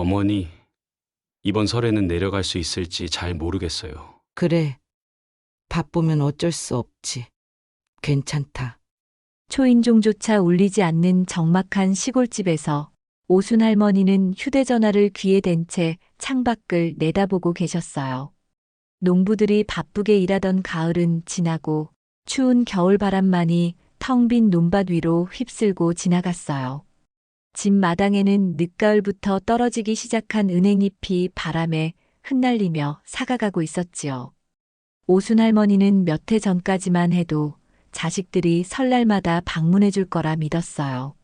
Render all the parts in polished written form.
어머니, 이번 설에는 내려갈 수 있을지 잘 모르겠어요. 그래, 바쁘면 어쩔 수 없지. 괜찮다. 초인종조차 울리지 않는 적막한 시골집에서 오순 할머니는 휴대전화를 귀에 댄 채 창밖을 내다보고 계셨어요. 농부들이 바쁘게 일하던 가을은 지나고 추운 겨울바람만이 텅 빈 논밭 위로 휩쓸고 지나갔어요. 집 마당에는 늦가을부터 떨어지기 시작한 은행잎이 바람에 흩날리며 사가가고 있었지요. 오순 할머니는 몇 해 전까지만 해도 자식들이 설날마다 방문해 줄 거라 믿었어요.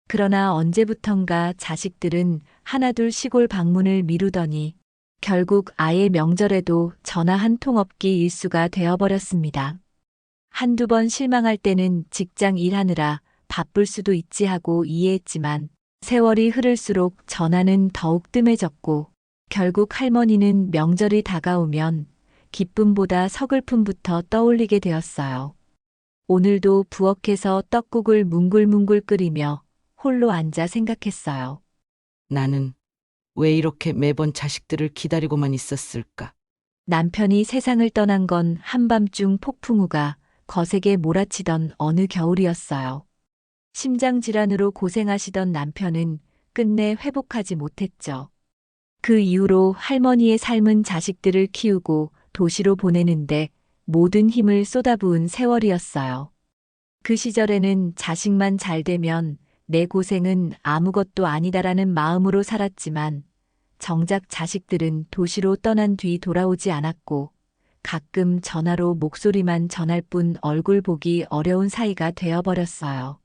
그러나 언제부턴가 자식들은 하나둘 시골 방문을 미루더니 결국 아예 명절에도 전화 한 통 없기 일수가 되어버렸습니다. 한두 번 실망할 때는 직장 일하느라 바쁠 수도 있지 하고 이해했지만 세월이 흐를수록 전화는 더욱 뜸해졌고 결국 할머니는 명절이 다가오면 기쁨보다 서글픔부터 떠올리게 되었어요. 오늘도 부엌에서 떡국을 뭉글뭉글 끓이며 홀로 앉아 생각했어요. 나는 왜 이렇게 매번 자식들을 기다리고만 있었을까? 남편이 세상을 떠난 건 한밤중 폭풍우가 거세게 몰아치던 어느 겨울이었어요. 심장질환으로 고생하시던 남편은 끝내 회복하지 못했죠. 그 이후로 할머니의 삶은 자식들을 키우고 도시로 보내는데 모든 힘을 쏟아부은 세월이었어요. 그 시절에는 자식만 잘 되면 내 고생은 아무것도 아니다라는 마음으로 살았지만 정작 자식들은 도시로 떠난 뒤 돌아오지 않았고 가끔 전화로 목소리만 전할 뿐 얼굴 보기 어려운 사이가 되어버렸어요.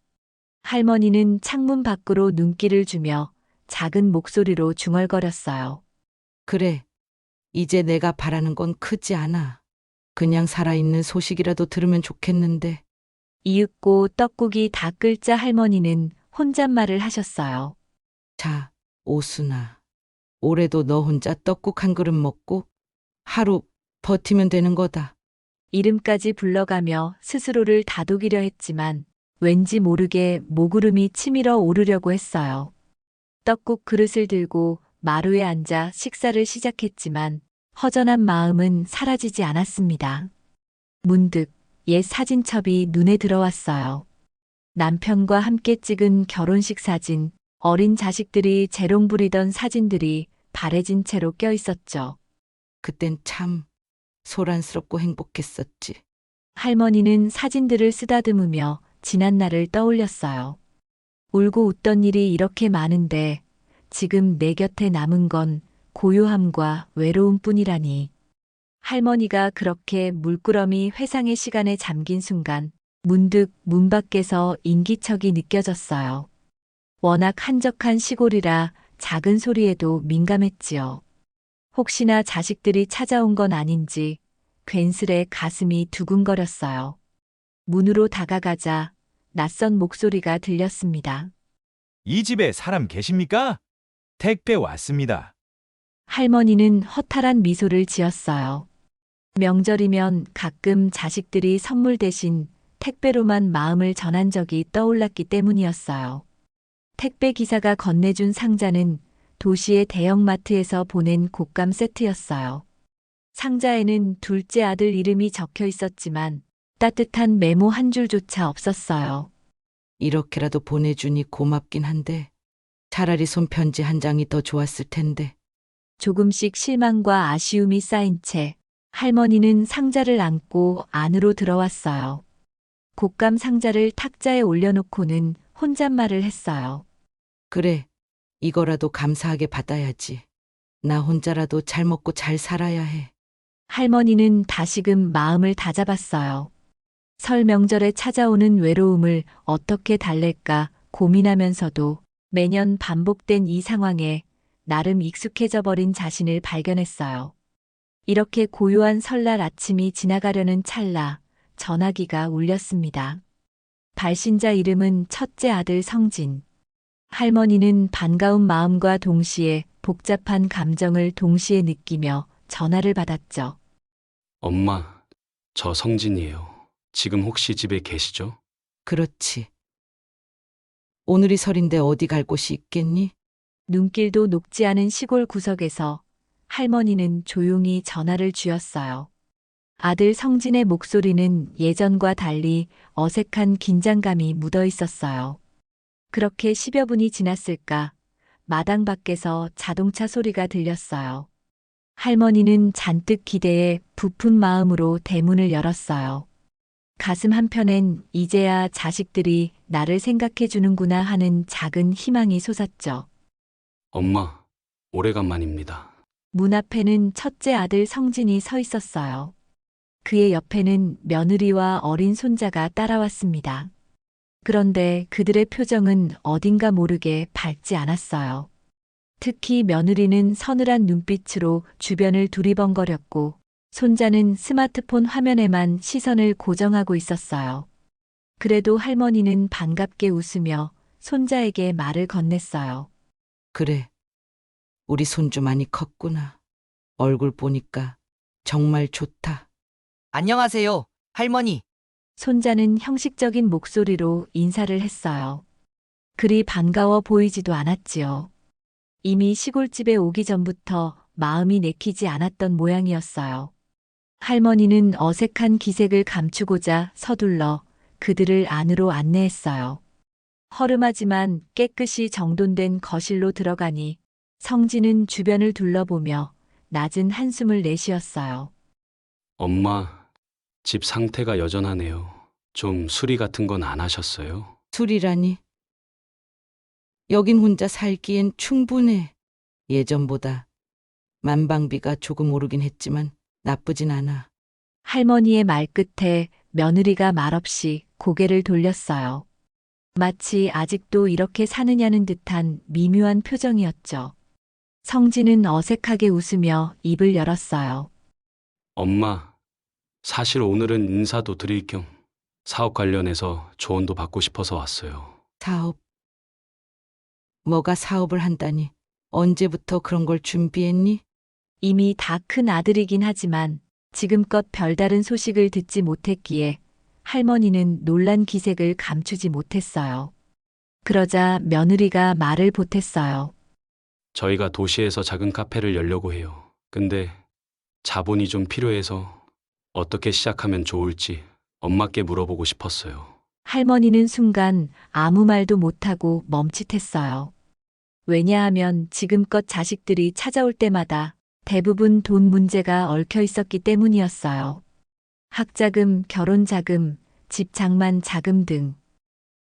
할머니는 창문 밖으로 눈길을 주며 작은 목소리로 중얼거렸어요. 그래, 이제 내가 바라는 건 크지 않아. 그냥 살아있는 소식이라도 들으면 좋겠는데. 이윽고 떡국이 다 끓자 할머니는 혼잣말을 하셨어요. 자, 오순아. 올해도 너 혼자 떡국 한 그릇 먹고 하루 버티면 되는 거다. 이름까지 불러가며 스스로를 다독이려 했지만 왠지 모르게 목구름이 치밀어 오르려고 했어요. 떡국 그릇을 들고 마루에 앉아 식사를 시작했지만 허전한 마음은 사라지지 않았습니다. 문득 옛 사진첩이 눈에 들어왔어요. 남편과 함께 찍은 결혼식 사진, 어린 자식들이 재롱 부리던 사진들이 바래진 채로 껴 있었죠. 그땐 참 소란스럽고 행복했었지. 할머니는 사진들을 쓰다듬으며 지난 날을 떠올렸어요. 울고 웃던 일이 이렇게 많은데 지금 내 곁에 남은 건 고요함과 외로움뿐이라니. 할머니가 그렇게 물끄러미 회상의 시간에 잠긴 순간 문득 문 밖에서 인기척이 느껴졌어요. 워낙 한적한 시골이라 작은 소리에도 민감했지요. 혹시나 자식들이 찾아온 건 아닌지 괜스레 가슴이 두근거렸어요. 문으로 다가가자 낯선 목소리가 들렸습니다. 이 집에 사람 계십니까? 택배 왔습니다. 할머니는 허탈한 미소를 지었어요. 명절이면 가끔 자식들이 선물 대신 택배로만 마음을 전한 적이 떠올랐기 때문이었어요. 택배 기사가 건네준 상자는 도시의 대형마트에서 보낸 곶감 세트였어요. 상자에는 둘째 아들 이름이 적혀 있었지만 따뜻한 메모 한 줄조차 없었어요. 이렇게라도 보내주니 고맙긴 한데 차라리 손편지 한 장이 더 좋았을 텐데. 조금씩 실망과 아쉬움이 쌓인 채 할머니는 상자를 안고 안으로 들어왔어요. 곶감 상자를 탁자에 올려놓고는 혼잣말을 했어요. 그래, 이거라도 감사하게 받아야지. 나 혼자라도 잘 먹고 잘 살아야 해. 할머니는 다시금 마음을 다잡았어요. 설 명절에 찾아오는 외로움을 어떻게 달랠까 고민하면서도 매년 반복된 이 상황에 나름 익숙해져 버린 자신을 발견했어요. 이렇게 고요한 설날 아침이 지나가려는 찰나 전화기가 울렸습니다. 발신자 이름은 첫째 아들 성진. 할머니는 반가운 마음과 동시에 복잡한 감정을 동시에 느끼며 전화를 받았죠. 엄마, 저 성진이에요. 지금 혹시 집에 계시죠? 그렇지. 오늘이 설인데 어디 갈 곳이 있겠니? 눈길도 녹지 않은 시골 구석에서 할머니는 조용히 전화를 쥐었어요. 아들 성진의 목소리는 예전과 달리 어색한 긴장감이 묻어 있었어요. 그렇게 10여 분이 지났을까 마당 밖에서 자동차 소리가 들렸어요. 할머니는 잔뜩 기대에 부푼 마음으로 대문을 열었어요. 가슴 한편엔 이제야 자식들이 나를 생각해 주는구나 하는 작은 희망이 솟았죠. 엄마, 오래간만입니다. 문 앞에는 첫째 아들 성진이 서 있었어요. 그의 옆에는 며느리와 어린 손자가 따라왔습니다. 그런데 그들의 표정은 어딘가 모르게 밝지 않았어요. 특히 며느리는 서늘한 눈빛으로 주변을 두리번거렸고 손자는 스마트폰 화면에만 시선을 고정하고 있었어요. 그래도 할머니는 반갑게 웃으며 손자에게 말을 건넸어요. 그래. 우리 손주 많이 컸구나. 얼굴 보니까 정말 좋다. 안녕하세요, 할머니. 손자는 형식적인 목소리로 인사를 했어요. 그리 반가워 보이지도 않았지요. 이미 시골집에 오기 전부터 마음이 내키지 않았던 모양이었어요. 할머니는 어색한 기색을 감추고자 서둘러 그들을 안으로 안내했어요. 허름하지만 깨끗이 정돈된 거실로 들어가니 성진은 주변을 둘러보며 낮은 한숨을 내쉬었어요. 엄마, 집 상태가 여전하네요. 좀 수리 같은 건 안 하셨어요? 술이라니. 여긴 혼자 살기엔 충분해. 예전보다 만방비가 조금 오르긴 했지만 나쁘진 않아. 할머니의 말끝에 며느리가 말없이 고개를 돌렸어요. 마치 아직도 이렇게 사느냐는 듯한 미묘한 표정이었죠. 성진은 어색하게 웃으며 입을 열었어요. 엄마, 사실 오늘은 인사도 드릴 겸 사업 관련해서 조언도 받고 싶어서 왔어요. 사업. 뭐가 사업을 한다니. 언제부터 그런 걸 준비했니? 이미 다 큰 아들이긴 하지만 지금껏 별다른 소식을 듣지 못했기에 할머니는 놀란 기색을 감추지 못했어요. 그러자 며느리가 말을 보탰어요. 저희가 도시에서 작은 카페를 열려고 해요. 근데 자본이 좀 필요해서 어떻게 시작하면 좋을지 엄마께 물어보고 싶었어요. 할머니는 순간 아무 말도 못하고 멈칫했어요. 왜냐하면 지금껏 자식들이 찾아올 때마다 대부분 돈 문제가 얽혀 있었기 때문이었어요. 학자금, 결혼자금, 집 장만 자금 등.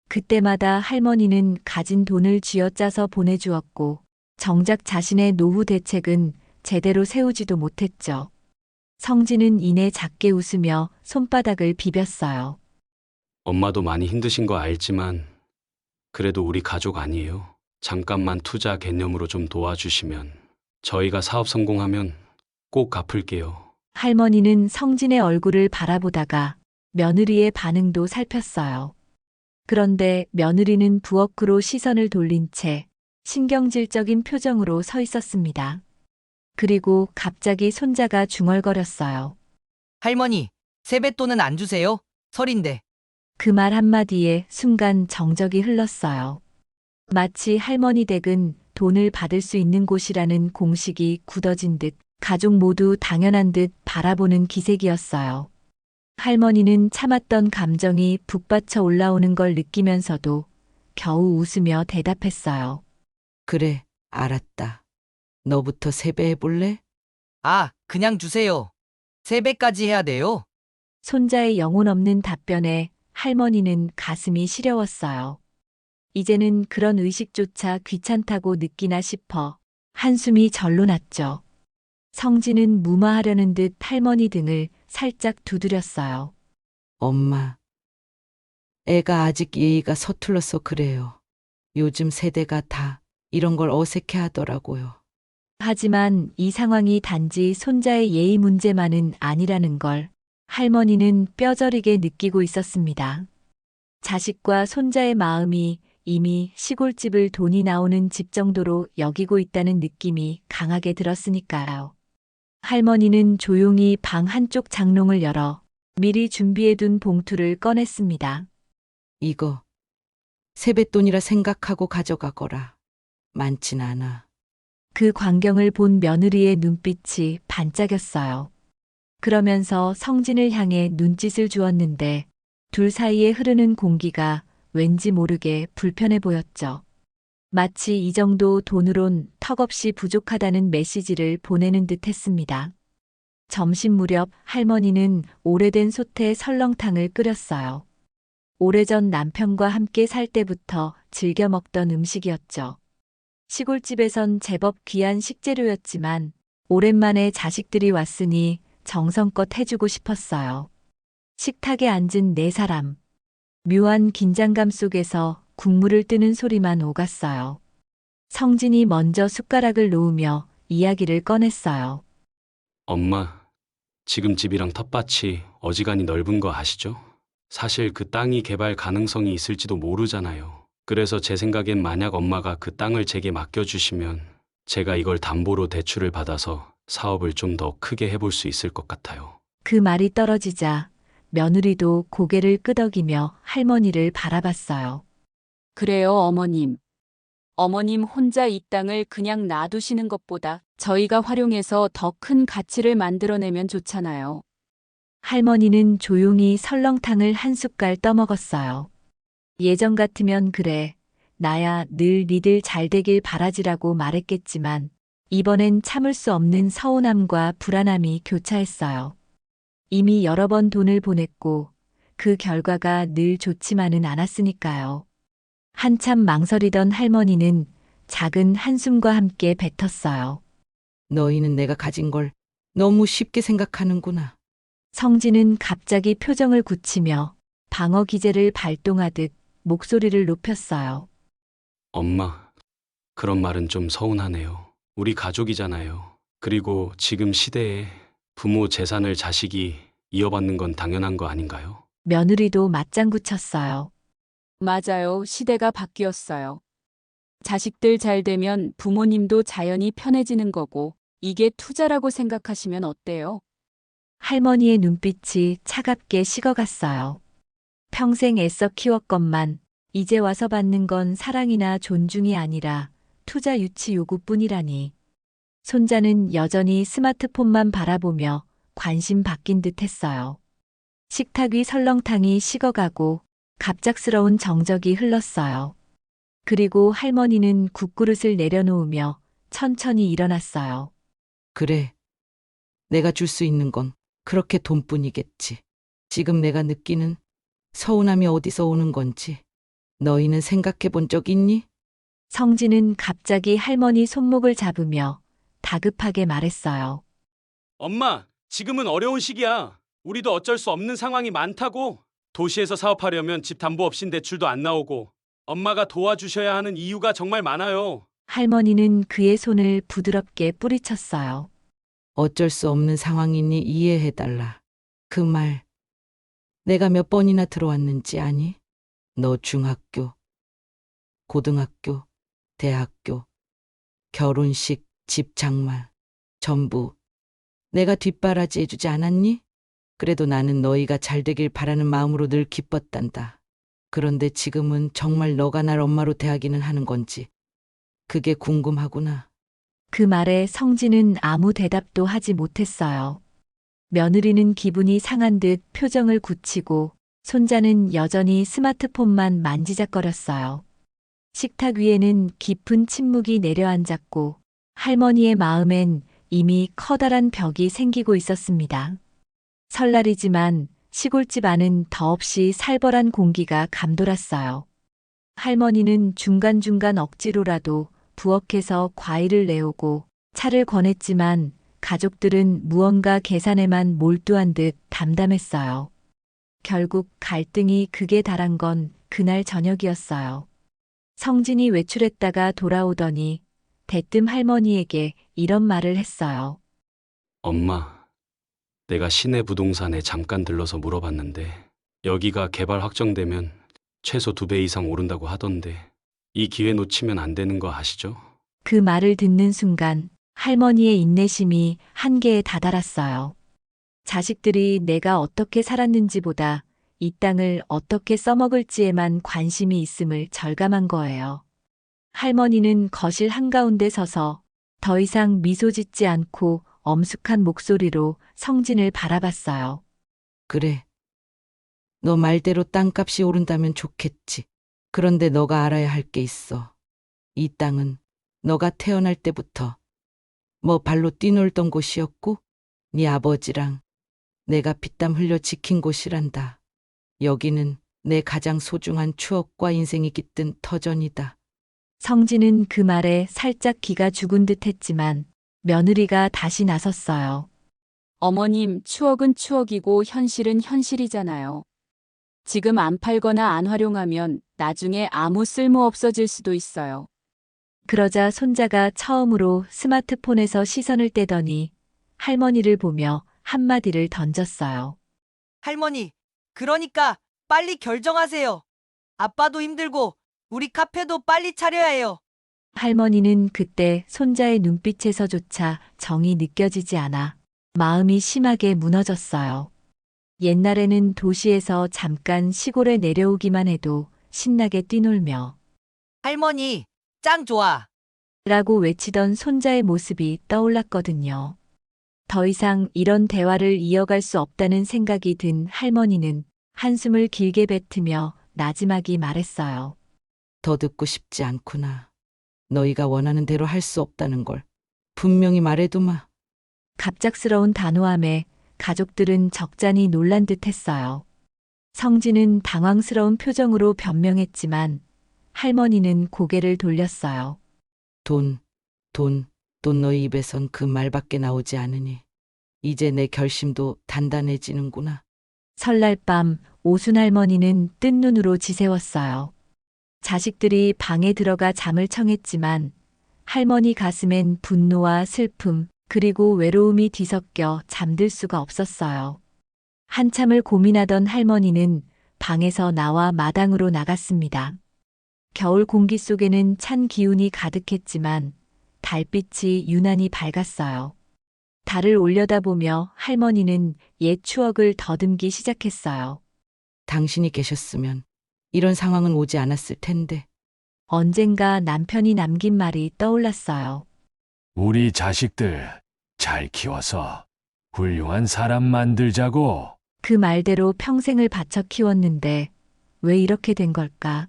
그때마다 할머니는 가진 돈을 쥐어짜서 보내주었고 정작 자신의 노후 대책은 제대로 세우지도 못했죠. 성진은 이내 작게 웃으며 손바닥을 비볐어요. 엄마도 많이 힘드신 거 알지만 그래도 우리 가족 아니에요? 잠깐만 투자 개념으로 좀 도와주시면 저희가 사업 성공하면 꼭 갚을게요. 할머니는 성진의 얼굴을 바라보다가 며느리의 반응도 살폈어요. 그런데 며느리는 부엌으로 시선을 돌린 채 신경질적인 표정으로 서 있었습니다. 그리고 갑자기 손자가 중얼거렸어요. 할머니, 세뱃돈은 안 주세요? 설인데. 그 말 한마디에 순간 정적이 흘렀어요. 마치 할머니 댁은 돈을 받을 수 있는 곳이라는 공식이 굳어진 듯 가족 모두 당연한 듯 바라보는 기색이었어요. 할머니는 참았던 감정이 북받쳐 올라오는 걸 느끼면서도 겨우 웃으며 대답했어요. 그래, 알았다. 너부터 세배해볼래? 아, 그냥 주세요. 세배까지 해야 돼요. 손자의 영혼 없는 답변에 할머니는 가슴이 시려웠어요. 이제는 그런 의식조차 귀찮다고 느끼나 싶어 한숨이 절로 났죠. 성진은 무마하려는 듯 할머니 등을 살짝 두드렸어요. 엄마. 애가 아직 예의가 서툴러서 그래요. 요즘 세대가 다 이런 걸 어색해 하더라고요. 하지만 이 상황이 단지 손자의 예의 문제만은 아니라는 걸 할머니는 뼈저리게 느끼고 있었습니다. 자식과 손자의 마음이 이미 시골집을 돈이 나오는 집 정도로 여기고 있다는 느낌이 강하게 들었으니까요. 할머니는 조용히 방 한쪽 장롱을 열어 미리 준비해둔 봉투를 꺼냈습니다. 이거 세뱃돈이라 생각하고 가져가거라. 많진 않아. 그 광경을 본 며느리의 눈빛이 반짝였어요. 그러면서 성진을 향해 눈짓을 주었는데 둘 사이에 흐르는 공기가 왠지 모르게 불편해 보였죠. 마치 이 정도 돈으론 턱없이 부족하다는 메시지를 보내는 듯 했습니다. 점심 무렵 할머니는 오래된 솥에 설렁탕을 끓였어요. 오래전 남편과 함께 살 때부터 즐겨 먹던 음식이었죠. 시골집에선 제법 귀한 식재료였지만 오랜만에 자식들이 왔으니 정성껏 해주고 싶었어요. 식탁에 앉은 네 사람. 묘한 긴장감 속에서 국물을 뜨는 소리만 오갔어요. 성진이 먼저 숟가락을 놓으며 이야기를 꺼냈어요. 엄마, 지금 집이랑 텃밭이 어지간히 넓은 거 아시죠? 사실 그 땅이 개발 가능성이 있을지도 모르잖아요. 그래서 제 생각엔 만약 엄마가 그 땅을 제게 맡겨주시면 제가 이걸 담보로 대출을 받아서 사업을 좀 더 크게 해볼 수 있을 것 같아요. 그 말이 떨어지자 며느리도 고개를 끄덕이며 할머니를 바라봤어요. 그래요, 어머님. 어머님 혼자 이 땅을 그냥 놔두시는 것보다 저희가 활용해서 더 큰 가치를 만들어내면 좋잖아요. 할머니는 조용히 설렁탕을 한 숟갈 떠먹었어요. 예전 같으면 그래, 나야 늘 니들 잘 되길 바라지라고 말했겠지만 이번엔 참을 수 없는 서운함과 불안함이 교차했어요. 이미 여러 번 돈을 보냈고 그 결과가 늘 좋지만은 않았으니까요. 한참 망설이던 할머니는 작은 한숨과 함께 뱉었어요. 너희는 내가 가진 걸 너무 쉽게 생각하는구나. 성진은 갑자기 표정을 굳히며 방어 기제를 발동하듯 목소리를 높였어요. 엄마, 그런 말은 좀 서운하네요. 우리 가족이잖아요. 그리고 지금 시대에 부모 재산을 자식이 이어받는 건 당연한 거 아닌가요? 며느리도 맞장구 쳤어요. 맞아요. 시대가 바뀌었어요. 자식들 잘 되면 부모님도 자연히 편해지는 거고, 이게 투자라고 생각하시면 어때요? 할머니의 눈빛이 차갑게 식어갔어요. 평생 애써 키웠건만 이제 와서 받는 건 사랑이나 존중이 아니라 투자 유치 요구뿐이라니. 손자는 여전히 스마트폰만 바라보며 관심 바뀐 듯 했어요. 식탁 위 설렁탕이 식어가고 갑작스러운 정적이 흘렀어요. 그리고 할머니는 국그릇을 내려놓으며 천천히 일어났어요. 그래. 내가 줄 수 있는 건 그렇게 돈뿐이겠지. 지금 내가 느끼는 서운함이 어디서 오는 건지 너희는 생각해 본 적 있니? 성진은 갑자기 할머니 손목을 잡으며 다급하게 말했어요. 엄마, 지금은 어려운 시기야. 우리도 어쩔 수 없는 상황이 많다고. 도시에서 사업하려면 집 담보 없인 대출도 안 나오고 엄마가 도와주셔야 하는 이유가 정말 많아요. 할머니는 그의 손을 부드럽게 뿌리쳤어요. 어쩔 수 없는 상황이니 이해해달라. 그 말 내가 몇 번이나 들어왔는지 아니? 너 중학교, 고등학교, 대학교, 결혼식, 집 장말 전부 내가 뒷바라지 해주지 않았니? 그래도 나는 너희가 잘 되길 바라는 마음으로 늘 기뻤단다. 그런데 지금은 정말 너가 날 엄마로 대하기는 하는 건지 그게 궁금하구나. 그 말에 성진은 아무 대답도 하지 못했어요. 며느리는 기분이 상한 듯 표정을 굳히고 손자는 여전히 스마트폰만 만지작거렸어요. 식탁 위에는 깊은 침묵이 내려앉았고 할머니의 마음엔 이미 커다란 벽이 생기고 있었습니다. 설날이지만 시골집 안은 더없이 살벌한 공기가 감돌았어요. 할머니는 중간중간 억지로라도 부엌에서 과일을 내오고 차를 권했지만 가족들은 무언가 계산에만 몰두한 듯 담담했어요. 결국 갈등이 극에 달한 건 그날 저녁이었어요. 성진이 외출했다가 돌아오더니 대뜸 할머니에게 이런 말을 했어요. 엄마, 내가 시내 부동산에 잠깐 들러서 물어봤는데 여기가 개발 확정되면 최소 2배 이상 오른다고 하던데 이 기회 놓치면 안 되는 거 아시죠? 그 말을 듣는 순간 할머니의 인내심이 한계에 다다랐어요. 자식들이 내가 어떻게 살았는지보다 이 땅을 어떻게 써먹을지에만 관심이 있음을 절감한 거예요. 할머니는 거실 한가운데 서서 더 이상 미소 짓지 않고 엄숙한 목소리로 성진을 바라봤어요. 그래. 너 말대로 땅값이 오른다면 좋겠지. 그런데 너가 알아야 할 게 있어. 이 땅은 너가 태어날 때부터 뭐 발로 뛰놀던 곳이었고 네 아버지랑 내가 피땀 흘려 지킨 곳이란다. 여기는 내 가장 소중한 추억과 인생이 깃든 터전이다. 성진은 그 말에 살짝 기가 죽은 듯 했지만 며느리가 다시 나섰어요. 어머님, 추억은 추억이고 현실은 현실이잖아요. 지금 안 팔거나 안 활용하면 나중에 아무 쓸모 없어질 수도 있어요. 그러자 손자가 처음으로 스마트폰에서 시선을 떼더니 할머니를 보며 한마디를 던졌어요. 할머니, 그러니까 빨리 결정하세요. 아빠도 힘들고 우리 카페도 빨리 차려야 해요. 할머니는 그때 손자의 눈빛에서조차 정이 느껴지지 않아 마음이 심하게 무너졌어요. 옛날에는 도시에서 잠깐 시골에 내려오기만 해도 신나게 뛰놀며 할머니, 짱 좋아. 라고 외치던 손자의 모습이 떠올랐거든요. 더 이상 이런 대화를 이어갈 수 없다는 생각이 든 할머니는 한숨을 길게 뱉으며 나지막이 말했어요. 더 듣고 싶지 않구나. 너희가 원하는 대로 할 수 없다는 걸 분명히 말해두마. 갑작스러운 단호함에 가족들은 적잖이 놀란 듯 했어요. 성진은 당황스러운 표정으로 변명했지만 할머니는 고개를 돌렸어요. 돈 너희 입에선 그 말밖에 나오지 않으니 이제 내 결심도 단단해지는구나. 설날 밤 오순 할머니는 뜬 눈으로 지새웠어요. 자식들이 방에 들어가 잠을 청했지만 할머니 가슴엔 분노와 슬픔 그리고 외로움이 뒤섞여 잠들 수가 없었어요. 한참을 고민하던 할머니는 방에서 나와 마당으로 나갔습니다. 겨울 공기 속에는 찬 기운이 가득했지만 달빛이 유난히 밝았어요. 달을 올려다보며 할머니는 옛 추억을 더듬기 시작했어요. 당신이 계셨으면 이런 상황은 오지 않았을 텐데. 언젠가 남편이 남긴 말이 떠올랐어요. 우리 자식들 잘 키워서 훌륭한 사람 만들자고. 그 말대로 평생을 바쳐 키웠는데 왜 이렇게 된 걸까?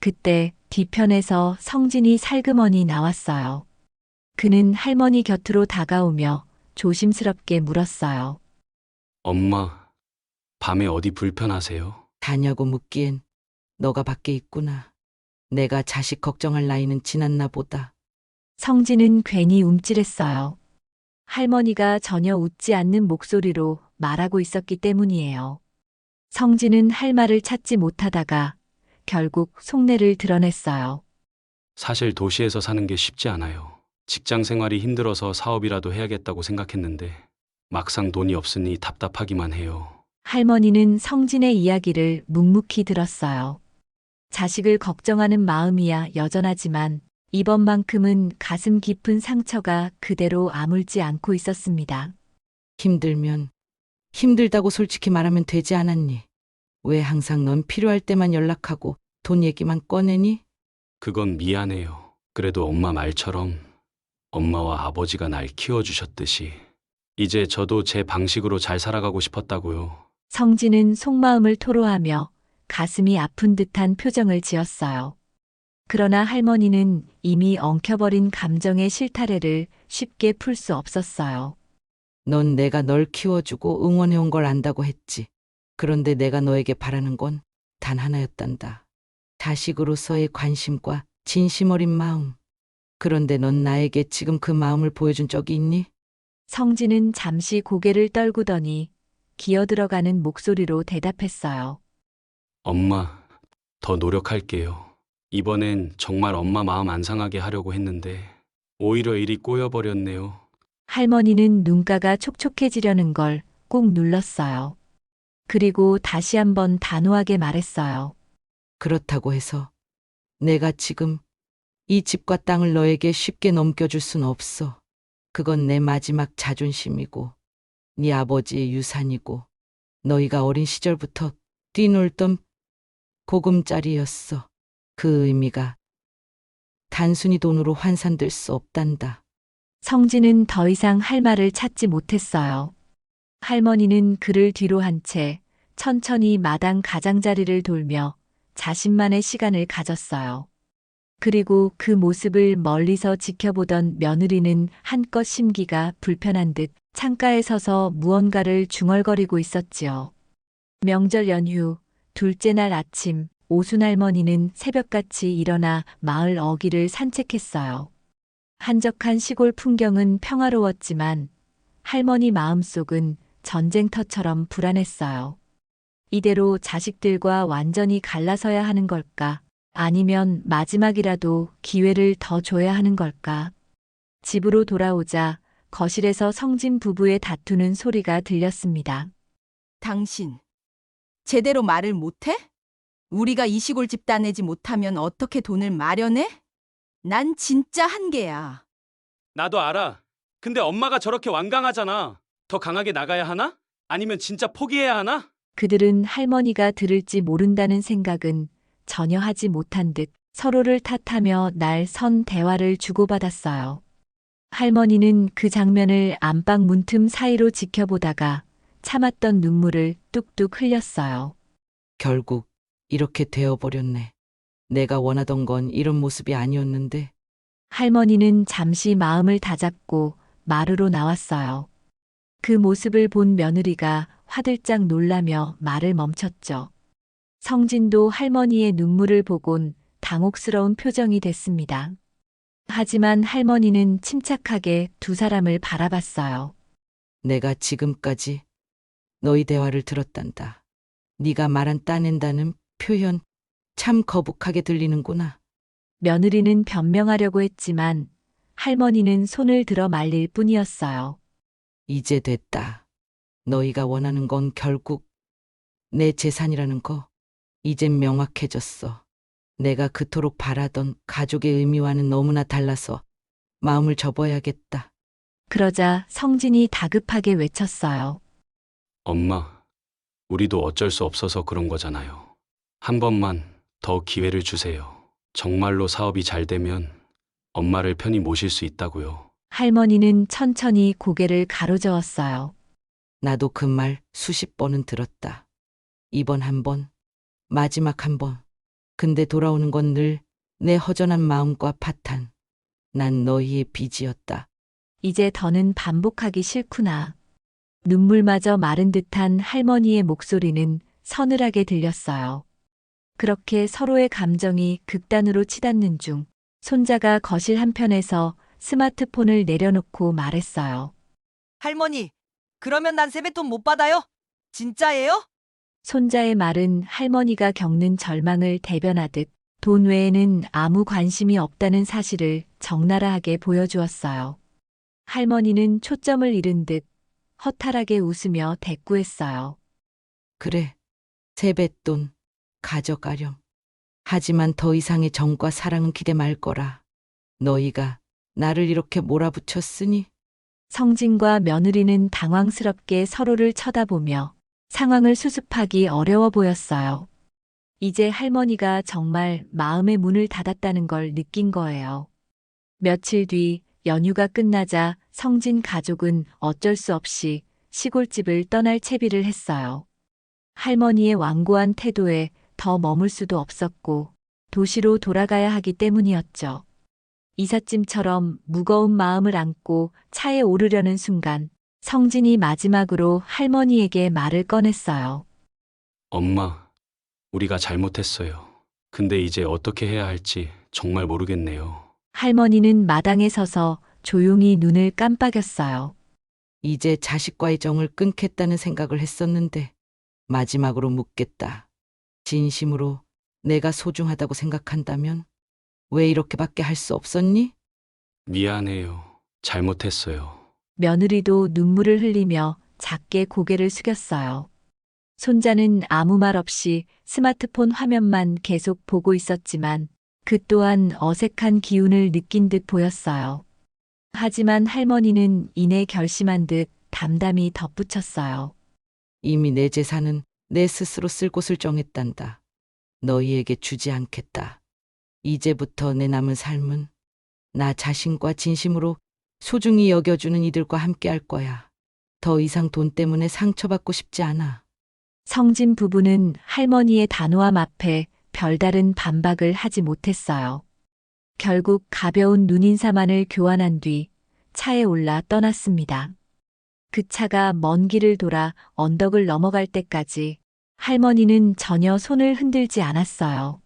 그때 뒤편에서 성진이 살그머니 나왔어요. 그는 할머니 곁으로 다가오며 조심스럽게 물었어요. 엄마, 밤에 어디 불편하세요? 다냐고 묻기엔 너가 밖에 있구나. 내가 자식 걱정할 나이는 지났나 보다. 성진은 괜히 움찔했어요. 할머니가 전혀 웃지 않는 목소리로 말하고 있었기 때문이에요. 성진은 할 말을 찾지 못하다가 결국 속내를 드러냈어요. 사실 도시에서 사는 게 쉽지 않아요. 직장 생활이 힘들어서 사업이라도 해야겠다고 생각했는데 막상 돈이 없으니 답답하기만 해요. 할머니는 성진의 이야기를 묵묵히 들었어요. 자식을 걱정하는 마음이야 여전하지만 이번만큼은 가슴 깊은 상처가 그대로 아물지 않고 있었습니다. 힘들면 힘들다고 솔직히 말하면 되지 않았니? 왜 항상 넌 필요할 때만 연락하고 돈 얘기만 꺼내니? 그건 미안해요. 그래도 엄마 말처럼 엄마와 아버지가 날 키워주셨듯이 이제 저도 제 방식으로 잘 살아가고 싶었다고요. 성진은 속마음을 토로하며 가슴이 아픈 듯한 표정을 지었어요. 그러나 할머니는 이미 엉켜버린 감정의 실타래를 쉽게 풀 수 없었어요. 넌 내가 널 키워주고 응원해온 걸 안다고 했지. 그런데 내가 너에게 바라는 건 단 하나였단다. 자식으로서의 관심과 진심 어린 마음. 그런데 넌 나에게 지금 그 마음을 보여준 적이 있니? 성진은 잠시 고개를 떨구더니 기어들어가는 목소리로 대답했어요. 엄마, 더 노력할게요. 이번엔 정말 엄마 마음 안 상하게 하려고 했는데 오히려 일이 꼬여버렸네요. 할머니는 눈가가 촉촉해지려는 걸 꾹 눌렀어요. 그리고 다시 한번 단호하게 말했어요. 그렇다고 해서 내가 지금 이 집과 땅을 너에게 쉽게 넘겨줄 순 없어. 그건 내 마지막 자존심이고 네 아버지의 유산이고 너희가 어린 시절부터 뛰놀던 보금자리였어. 그 의미가 단순히 돈으로 환산될 수 없단다. 성진은 더 이상 할 말을 찾지 못했어요. 할머니는 그를 뒤로 한 채 천천히 마당 가장자리를 돌며 자신만의 시간을 가졌어요. 그리고 그 모습을 멀리서 지켜보던 며느리는 한껏 심기가 불편한 듯 창가에 서서 무언가를 중얼거리고 있었지요. 명절 연휴, 둘째 날 아침, 오순할머니는 새벽같이 일어나 마을 어귀를 산책했어요. 한적한 시골 풍경은 평화로웠지만 할머니 마음속은 전쟁터처럼 불안했어요. 이대로 자식들과 완전히 갈라서야 하는 걸까? 아니면 마지막이라도 기회를 더 줘야 하는 걸까? 집으로 돌아오자 거실에서 성진 부부의 다투는 소리가 들렸습니다. 당신, 제대로 말을 못해? 우리가 이 시골집 따내지 못하면 어떻게 돈을 마련해? 난 진짜 한계야. 나도 알아. 근데 엄마가 저렇게 완강하잖아. 더 강하게 나가야 하나? 아니면 진짜 포기해야 하나? 그들은 할머니가 들을지 모른다는 생각은 전혀 하지 못한 듯 서로를 탓하며 날 선 대화를 주고받았어요. 할머니는 그 장면을 안방 문틈 사이로 지켜보다가 참았던 눈물을 뚝뚝 흘렸어요. 결국 이렇게 되어버렸네. 내가 원하던 건 이런 모습이 아니었는데. 할머니는 잠시 마음을 다잡고 마루로 나왔어요. 그 모습을 본 며느리가 화들짝 놀라며 말을 멈췄죠. 성진도 할머니의 눈물을 보곤 당혹스러운 표정이 됐습니다. 하지만 할머니는 침착하게 두 사람을 바라봤어요. 내가 지금까지 너희 대화를 들었단다. 네가 말한 따낸다는 표현 참 거북하게 들리는구나. 며느리는 변명하려고 했지만 할머니는 손을 들어 말릴 뿐이었어요. 이제 됐다. 너희가 원하는 건 결국 내 재산이라는 거 이젠 명확해졌어. 내가 그토록 바라던 가족의 의미와는 너무나 달라서 마음을 접어야겠다. 그러자 성진이 다급하게 외쳤어요. 엄마, 우리도 어쩔 수 없어서 그런 거잖아요. 한 번만 더 기회를 주세요. 정말로 사업이 잘 되면 엄마를 편히 모실 수 있다고요. 할머니는 천천히 고개를 가로저었어요. 나도 그 말 수십 번은 들었다. 이번 한 번, 마지막 한 번. 근데 돌아오는 건 늘 내 허전한 마음과 파탄. 난 너희의 빚이었다. 이제 더는 반복하기 싫구나. 눈물마저 마른 듯한 할머니의 목소리는 서늘하게 들렸어요. 그렇게 서로의 감정이 극단으로 치닫는 중 손자가 거실 한편에서 스마트폰을 내려놓고 말했어요. 할머니, 그러면 난 세뱃돈 못 받아요? 진짜예요? 손자의 말은 할머니가 겪는 절망을 대변하듯 돈 외에는 아무 관심이 없다는 사실을 적나라하게 보여주었어요. 할머니는 초점을 잃은 듯 허탈하게 웃으며 대꾸했어요. 그래, 세뱃돈 가져가렴. 하지만 더 이상의 정과 사랑은 기대 말 거라. 너희가 나를 이렇게 몰아붙였으니. 성진과 며느리는 당황스럽게 서로를 쳐다보며 상황을 수습하기 어려워 보였어요. 이제 할머니가 정말 마음의 문을 닫았다는 걸 느낀 거예요. 며칠 뒤 연휴가 끝나자 성진 가족은 어쩔 수 없이 시골집을 떠날 채비를 했어요. 할머니의 완고한 태도에 더 머물 수도 없었고 도시로 돌아가야 하기 때문이었죠. 이삿짐처럼 무거운 마음을 안고 차에 오르려는 순간 성진이 마지막으로 할머니에게 말을 꺼냈어요. 엄마, 우리가 잘못했어요. 근데 이제 어떻게 해야 할지 정말 모르겠네요. 할머니는 마당에 서서 조용히 눈을 깜빡였어요. 이제 자식과의 정을 끊겠다는 생각을 했었는데 마지막으로 묻겠다. 진심으로 내가 소중하다고 생각한다면 왜 이렇게밖에 할 수 없었니? 미안해요. 잘못했어요. 며느리도 눈물을 흘리며 작게 고개를 숙였어요. 손자는 아무 말 없이 스마트폰 화면만 계속 보고 있었지만 그 또한 어색한 기운을 느낀 듯 보였어요. 하지만 할머니는 이내 결심한 듯 담담히 덧붙였어요. 이미 내 재산은 내 스스로 쓸 곳을 정했단다. 너희에게 주지 않겠다. 이제부터 내 남은 삶은 나 자신과 진심으로 소중히 여겨주는 이들과 함께 할 거야. 더 이상 돈 때문에 상처받고 싶지 않아. 성진 부부는 할머니의 단호함 앞에 별다른 반박을 하지 못했어요. 결국 가벼운 눈인사만을 교환한 뒤 차에 올라 떠났습니다. 그 차가 먼 길을 돌아 언덕을 넘어갈 때까지 할머니는 전혀 손을 흔들지 않았어요.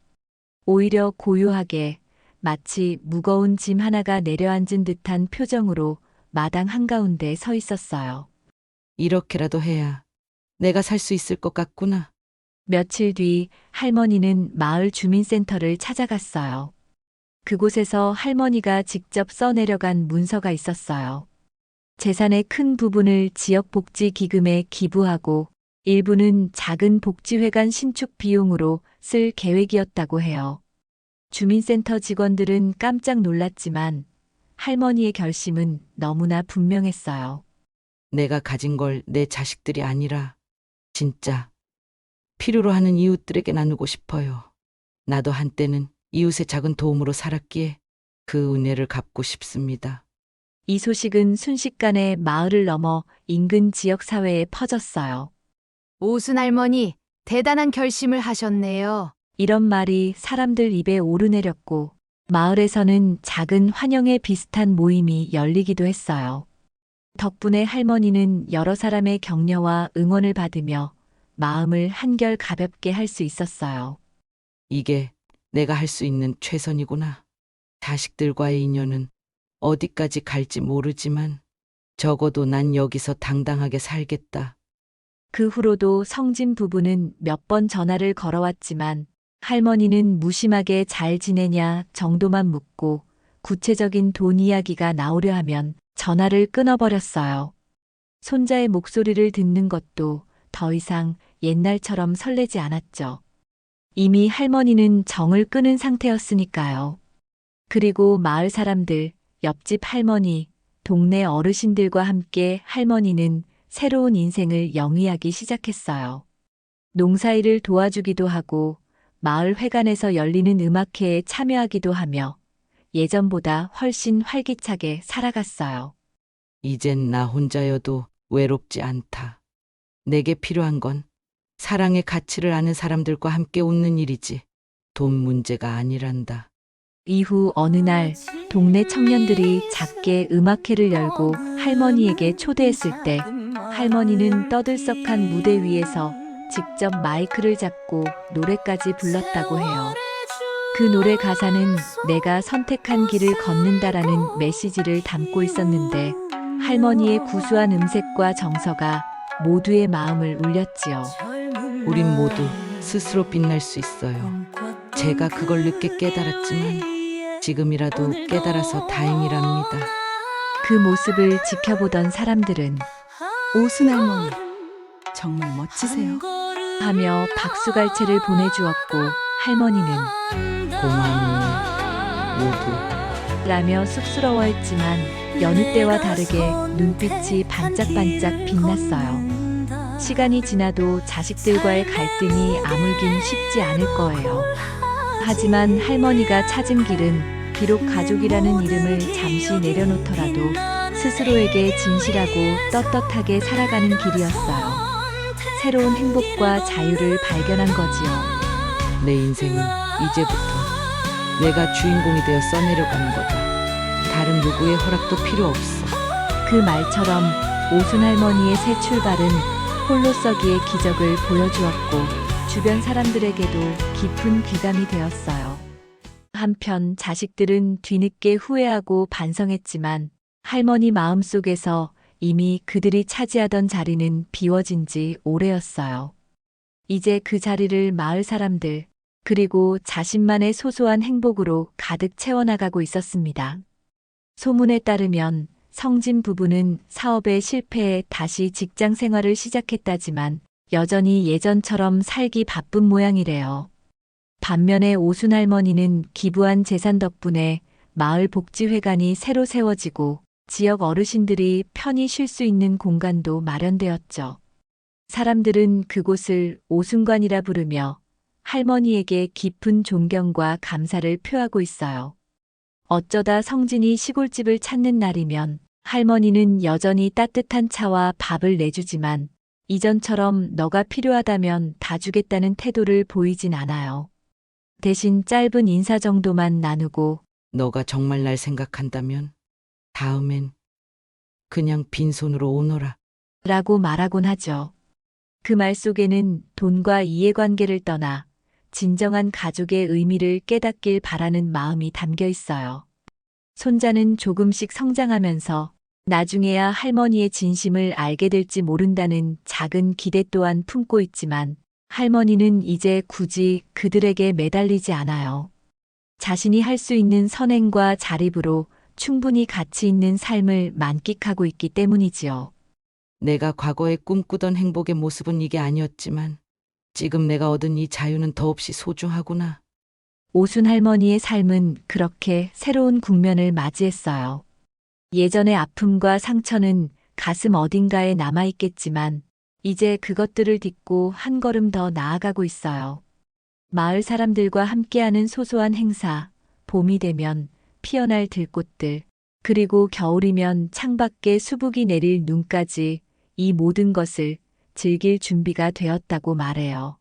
오히려 고요하게 마치 무거운 짐 하나가 내려앉은 듯한 표정으로 마당 한가운데 서 있었어요. 이렇게라도 해야 내가 살 수 있을 것 같구나. 며칠 뒤 할머니는 마을 주민센터를 찾아갔어요. 그곳에서 할머니가 직접 써내려간 문서가 있었어요. 재산의 큰 부분을 지역복지기금에 기부하고 일부는 작은 복지회관 신축 비용으로 쓸 계획이었다고 해요. 주민센터 직원들은 깜짝 놀랐지만 할머니의 결심은 너무나 분명했어요. 내가 가진 걸 내 자식들이 아니라 진짜 필요로 하는 이웃들에게 나누고 싶어요. 나도 한때는 이웃의 작은 도움으로 살았기에 그 은혜를 갚고 싶습니다. 이 소식은 순식간에 마을을 넘어 인근 지역사회에 퍼졌어요. 오순 할머니, 대단한 결심을 하셨네요. 이런 말이 사람들 입에 오르내렸고 마을에서는 작은 환영회 비슷한 모임이 열리기도 했어요. 덕분에 할머니는 여러 사람의 격려와 응원을 받으며 마음을 한결 가볍게 할 수 있었어요. 이게 내가 할 수 있는 최선이구나. 자식들과의 인연은 어디까지 갈지 모르지만 적어도 난 여기서 당당하게 살겠다. 그 후로도 성진 부부는 몇 번 전화를 걸어왔지만 할머니는 무심하게 잘 지내냐 정도만 묻고 구체적인 돈 이야기가 나오려 하면 전화를 끊어버렸어요. 손자의 목소리를 듣는 것도 더 이상 옛날처럼 설레지 않았죠. 이미 할머니는 정을 끊은 상태였으니까요. 그리고 마을 사람들, 옆집 할머니, 동네 어르신들과 함께 할머니는 새로운 인생을 영위하기 시작했어요. 농사일을 도와주기도 하고 마을 회관에서 열리는 음악회에 참여하기도 하며 예전보다 훨씬 활기차게 살아갔어요. 이젠 나 혼자여도 외롭지 않다. 내게 필요한 건 사랑의 가치를 아는 사람들과 함께 웃는 일이지 돈 문제가 아니란다. 이후 어느 날 동네 청년들이 작게 음악회를 열고 할머니에게 초대했을 때 할머니는 떠들썩한 무대 위에서 직접 마이크를 잡고 노래까지 불렀다고 해요. 그 노래 가사는 내가 선택한 길을 걷는다라는 메시지를 담고 있었는데 할머니의 구수한 음색과 정서가 모두의 마음을 울렸지요. 우린 모두 스스로 빛날 수 있어요. 제가 그걸 늦게 깨달았지만 지금이라도 깨달아서 다행이랍니다. 그 모습을 지켜보던 사람들은 오순 할머니, 정말 멋지세요. 하며 박수갈채를 보내주었고 할머니는 고마워요. 모두. 라며 쑥스러워했지만 여느 때와 다르게 눈빛이 반짝반짝 빛났어요. 시간이 지나도 자식들과의 갈등이 아물긴 쉽지 않을 거예요. 하지만 할머니가 찾은 길은 비록 가족이라는 이름을 잠시 내려놓더라도 스스로에게 진실하고 떳떳하게 살아가는 길이었어요. 새로운 행복과 자유를 발견한 거지요. 내 인생은 이제부터 내가 주인공이 되어 써내려가는 거다. 다른 누구의 허락도 필요 없어. 그 말처럼 오순 할머니의 새 출발은 홀로 서기의 기적을 보여주었고 주변 사람들에게도 깊은 귀감이 되었어요. 한편 자식들은 뒤늦게 후회하고 반성했지만 할머니 마음속에서 이미 그들이 차지하던 자리는 비워진 지 오래였어요. 이제 그 자리를 마을 사람들, 그리고 자신만의 소소한 행복으로 가득 채워나가고 있었습니다. 소문에 따르면 성진 부부는 사업에 실패해 다시 직장 생활을 시작했다지만 여전히 예전처럼 살기 바쁜 모양이래요. 반면에 오순 할머니는 기부한 재산 덕분에 마을 복지회관이 새로 세워지고 지역 어르신들이 편히 쉴 수 있는 공간도 마련되었죠. 사람들은 그곳을 오순관이라 부르며 할머니에게 깊은 존경과 감사를 표하고 있어요. 어쩌다 성진이 시골집을 찾는 날이면 할머니는 여전히 따뜻한 차와 밥을 내주지만 이전처럼 너가 필요하다면 다 주겠다는 태도를 보이진 않아요. 대신 짧은 인사 정도만 나누고 너가 정말 날 생각한다면 다음엔 그냥 빈손으로 오너라. 라고 말하곤 하죠. 그 말 속에는 돈과 이해관계를 떠나 진정한 가족의 의미를 깨닫길 바라는 마음이 담겨 있어요. 손자는 조금씩 성장하면서 나중에야 할머니의 진심을 알게 될지 모른다는 작은 기대 또한 품고 있지만 할머니는 이제 굳이 그들에게 매달리지 않아요. 자신이 할 수 있는 선행과 자립으로 충분히 가치 있는 삶을 만끽하고 있기 때문이지요. 내가 과거에 꿈꾸던 행복의 모습은 이게 아니었지만 지금 내가 얻은 이 자유는 더없이 소중하구나. 오순 할머니의 삶은 그렇게 새로운 국면을 맞이했어요. 예전의 아픔과 상처는 가슴 어딘가에 남아있겠지만 이제 그것들을 딛고 한 걸음 더 나아가고 있어요. 마을 사람들과 함께하는 소소한 행사, 봄이 되면 피어날 들꽃들, 그리고 겨울이면 창밖에 수북이 내릴 눈까지 이 모든 것을 즐길 준비가 되었다고 말해요.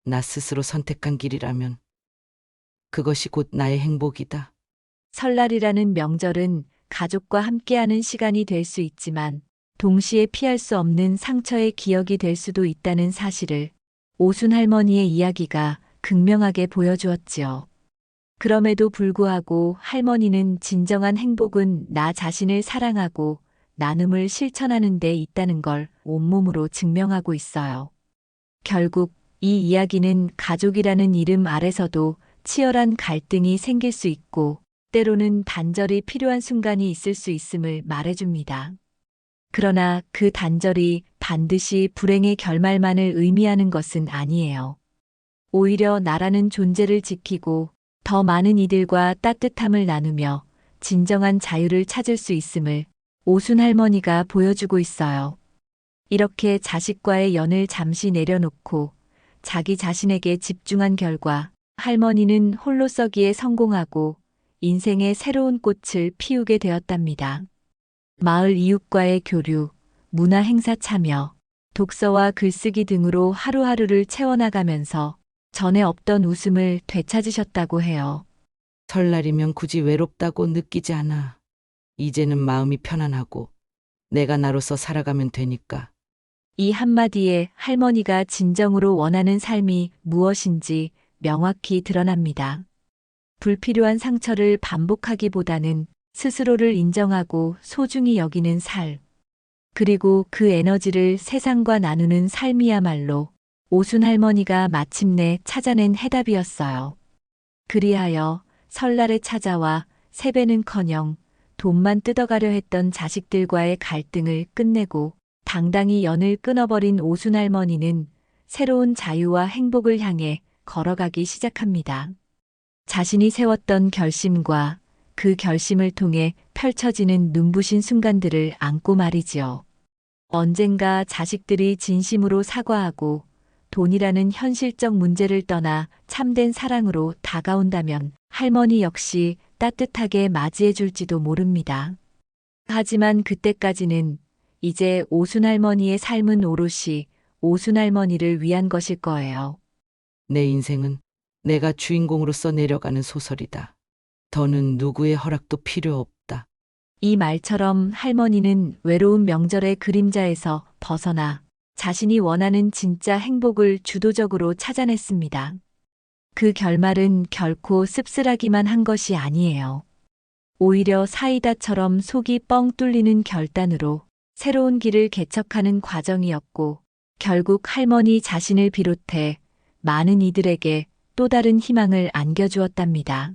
나 스스로 선택한 길이라면 그것이 곧 나의 행복이다. 설날이라는 명절은 가족과 함께하는 시간이 될 수 있지만 동시에 피할 수 없는 상처의 기억이 될 수도 있다는 사실을 오순 할머니의 이야기가 극명하게 보여주었지요. 그럼에도 불구하고 할머니는 진정한 행복은 나 자신을 사랑하고 나눔을 실천하는 데 있다는 걸 온몸으로 증명하고 있어요. 결국 이 이야기는 가족이라는 이름 아래서도 치열한 갈등이 생길 수 있고 때로는 단절이 필요한 순간이 있을 수 있음을 말해줍니다. 그러나 그 단절이 반드시 불행의 결말만을 의미하는 것은 아니에요. 오히려 나라는 존재를 지키고 더 많은 이들과 따뜻함을 나누며 진정한 자유를 찾을 수 있음을 오순 할머니가 보여주고 있어요. 이렇게 자식과의 연을 잠시 내려놓고 자기 자신에게 집중한 결과 할머니는 홀로 서기에 성공하고 인생의 새로운 꽃을 피우게 되었답니다. 마을 이웃과의 교류, 문화 행사 참여, 독서와 글쓰기 등으로 하루하루를 채워나가면서 전에 없던 웃음을 되찾으셨다고 해요. 설날이면 굳이 외롭다고 느끼지 않아. 이제는 마음이 편안하고 내가 나로서 살아가면 되니까. 이 한마디에 할머니가 진정으로 원하는 삶이 무엇인지 명확히 드러납니다. 불필요한 상처를 반복하기보다는 스스로를 인정하고 소중히 여기는 삶. 그리고 그 에너지를 세상과 나누는 삶이야말로 오순 할머니가 마침내 찾아낸 해답이었어요. 그리하여 설날에 찾아와 세배는커녕 돈만 뜯어가려 했던 자식들과의 갈등을 끝내고 당당히 연을 끊어버린 오순 할머니는 새로운 자유와 행복을 향해 걸어가기 시작합니다. 자신이 세웠던 결심과 그 결심을 통해 펼쳐지는 눈부신 순간들을 안고 말이지요. 언젠가 자식들이 진심으로 사과하고 돈이라는 현실적 문제를 떠나 참된 사랑으로 다가온다면 할머니 역시 따뜻하게 맞이해 줄지도 모릅니다. 하지만 그때까지는 이제 오순 할머니의 삶은 오롯이 오순 할머니를 위한 것일 거예요. 내 인생은 내가 주인공으로서 내려가는 소설이다. 더는 누구의 허락도 필요 없다. 이 말처럼 할머니는 외로운 명절의 그림자에서 벗어나 자신이 원하는 진짜 행복을 주도적으로 찾아냈습니다. 그 결말은 결코 씁쓸하기만 한 것이 아니에요. 오히려 사이다처럼 속이 뻥 뚫리는 결단으로 새로운 길을 개척하는 과정이었고, 결국 할머니 자신을 비롯해 많은 이들에게 또 다른 희망을 안겨주었답니다.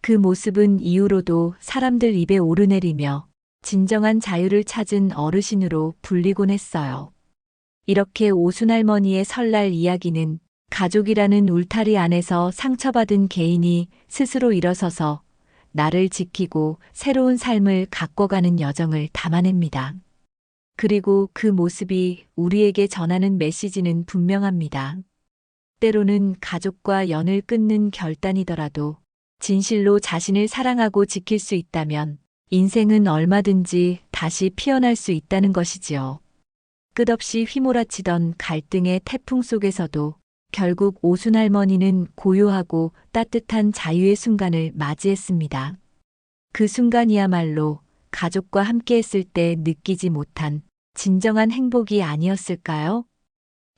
그 모습은 이후로도 사람들 입에 오르내리며 진정한 자유를 찾은 어르신으로 불리곤 했어요. 이렇게 오순 할머니의 설날 이야기는 가족이라는 울타리 안에서 상처받은 개인이 스스로 일어서서 나를 지키고 새로운 삶을 가꿔가는 여정을 담아냅니다. 그리고 그 모습이 우리에게 전하는 메시지는 분명합니다. 때로는 가족과 연을 끊는 결단이더라도 진실로 자신을 사랑하고 지킬 수 있다면 인생은 얼마든지 다시 피어날 수 있다는 것이지요. 끝없이 휘몰아치던 갈등의 태풍 속에서도 결국 오순할머니는 고요하고 따뜻한 자유의 순간을 맞이했습니다. 그 순간이야말로 가족과 함께했을 때 느끼지 못한 진정한 행복이 아니었을까요?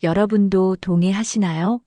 여러분도 동의하시나요?